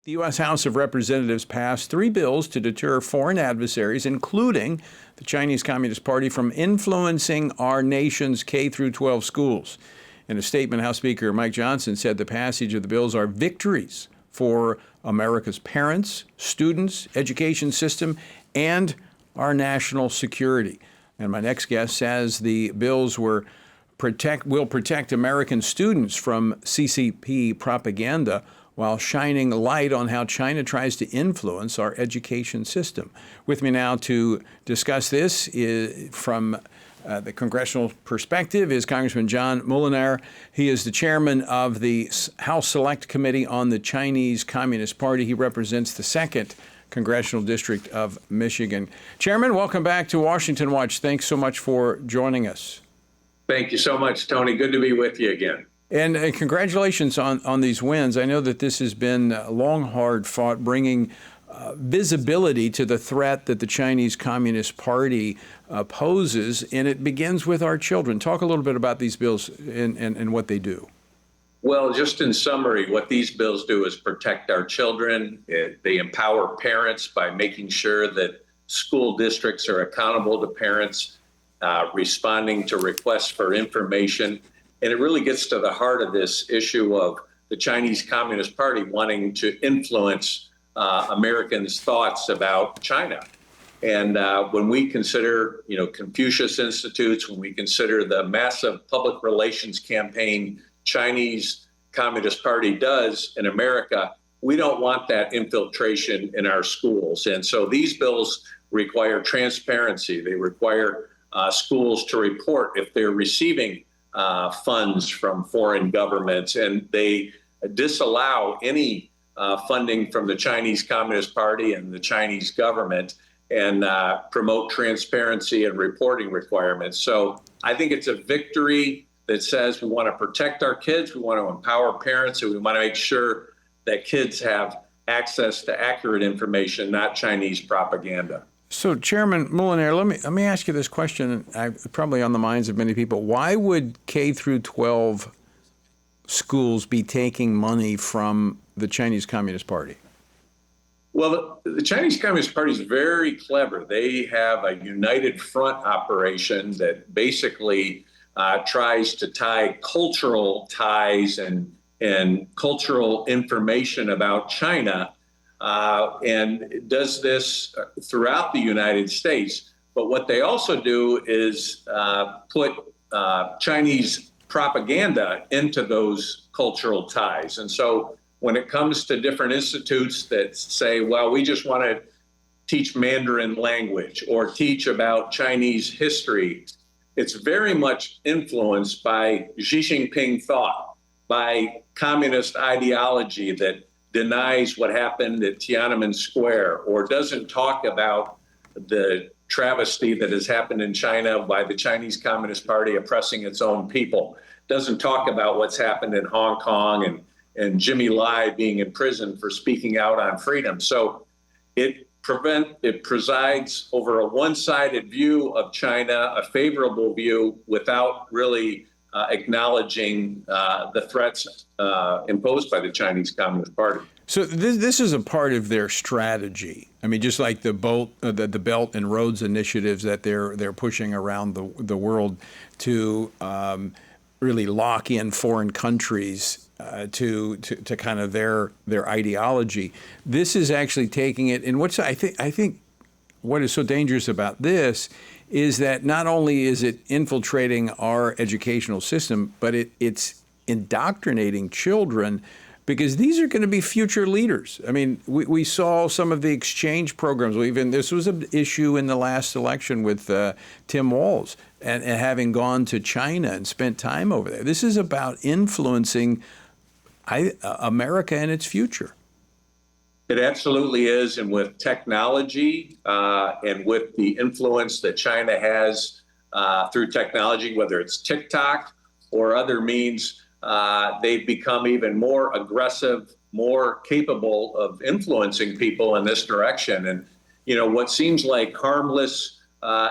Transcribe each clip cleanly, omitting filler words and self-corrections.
The U.S. House of Representatives passed three bills to deter foreign adversaries, including the Chinese Communist Party, from influencing our nation's K through 12 schools. In a statement, House Speaker Mike Johnson said the passage of the bills are victories for America's parents, students, education system, and our national security. And my next guest says the bills will protect American students from CCP propaganda, while shining light on how China tries to influence our education system. With me now to discuss this from the congressional perspective is Congressman John Moolenaar. He is the chairman of the House Select Committee on the Chinese Communist Party. He represents the 2nd Congressional District of Michigan. Chairman, welcome back to Washington Watch. Thanks so much for joining us. Thank you so much, Tony. Good to be with you again. And congratulations on these wins. I know that this has been long, hard fought, bringing visibility to the threat that the Chinese Communist Party poses, and it begins with our children. Talk a little bit about these bills and what they do. Well, just in summary, what these bills do is protect our children. They empower parents by making sure that school districts are accountable to parents, responding to requests for information. And it really gets to the heart of this issue of the Chinese Communist Party wanting to influence Americans' thoughts about China. And when we consider, Confucius Institutes, when we consider the massive public relations campaign Chinese Communist Party does in America, we don't want that infiltration in our schools. And so these bills require transparency. They require schools to report if they're receiving funds from foreign governments, and they disallow any funding from the Chinese Communist Party and the Chinese government, and promote transparency and reporting requirements. So I think it's a victory that says we want to protect our kids, we want to empower parents, and we want to make sure that kids have access to accurate information, not Chinese propaganda. So, Chairman Moolenaar, let me ask you this question, probably on the minds of many people. Why would K through 12 schools be taking money from the Chinese Communist Party? Well, the Chinese Communist Party is very clever. They have a united front operation that basically tries to tie cultural ties and cultural information about China, and does this throughout the United States. But what they also do is put Chinese propaganda into those cultural ties. And so when it comes to different institutes that say, well, we just want to teach Mandarin language or teach about Chinese history, it's very much influenced by Xi Jinping thought, by communist ideology that denies what happened at Tiananmen Square, or doesn't talk about the travesty that has happened in China by the Chinese Communist Party oppressing its own people, doesn't talk about what's happened in Hong Kong and Jimmy Lai being in prison for speaking out on freedom. So it presides over a one-sided view of China, a favorable view, without really acknowledging the threats imposed by the Chinese Communist Party. So this is a part of their strategy. I mean, just like the Belt and Roads initiatives that they're pushing around the world to really lock in foreign countries to kind of their ideology. This is actually taking it. And I think what is so dangerous about this is that not only is it infiltrating our educational system, but it's indoctrinating children, because these are going to be future leaders. I mean, we saw some of the exchange programs. This was an issue in the last election with Tim Walz and having gone to China and spent time over there. This is about influencing America and its future. It absolutely is. And with technology and with the influence that China has through technology, whether it's TikTok or other means, they've become even more aggressive, more capable of influencing people in this direction. And, what seems like harmless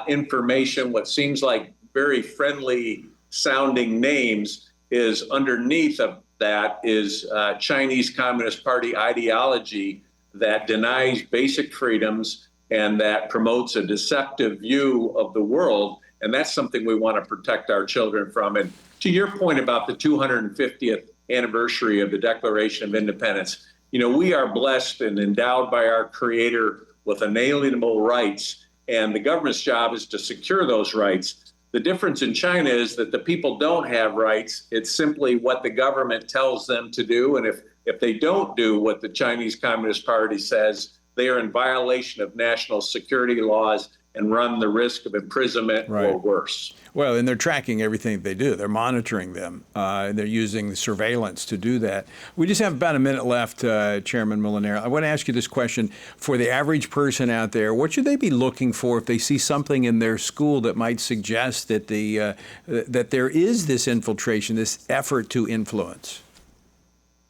information, what seems like very friendly sounding names, is underneath a that is Chinese Communist Party ideology that denies basic freedoms and that promotes a deceptive view of the world. And that's something we want to protect our children from. And to your point about the 250th anniversary of the Declaration of Independence, we are blessed and endowed by our Creator with inalienable rights, and the government's job is to secure those rights. The difference in China is that the people don't have rights. It's simply what the government tells them to do. And if they don't do what the Chinese Communist Party says, they are in violation of national security laws and run the risk of imprisonment or worse. Well, and they're tracking everything they do. They're monitoring them. They're using surveillance to do that. We just have about a minute left, Chairman Moolenaar. I want to ask you this question. For the average person out there, what should they be looking for if they see something in their school that might suggest that that there is this infiltration, this effort to influence?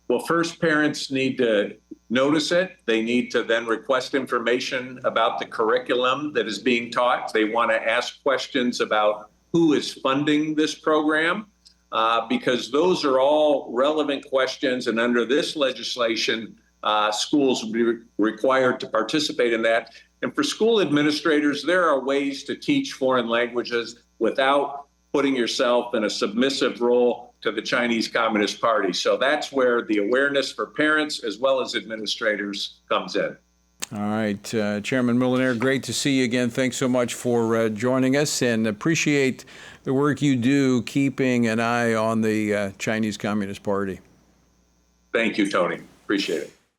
Well, first, parents need to notice it. They need to then request information about the curriculum that is being taught. They want to ask questions about who is funding this program, because those are all relevant questions. And under this legislation, schools will be required to participate in that. And for school administrators, there are ways to teach foreign languages without putting yourself in a submissive role to the Chinese Communist Party. So that's where the awareness for parents as well as administrators comes in. All right, Chairman Moolenaar, great to see you again. Thanks so much for joining us, and appreciate the work you do keeping an eye on the Chinese Communist Party. Thank you, Tony. Appreciate it.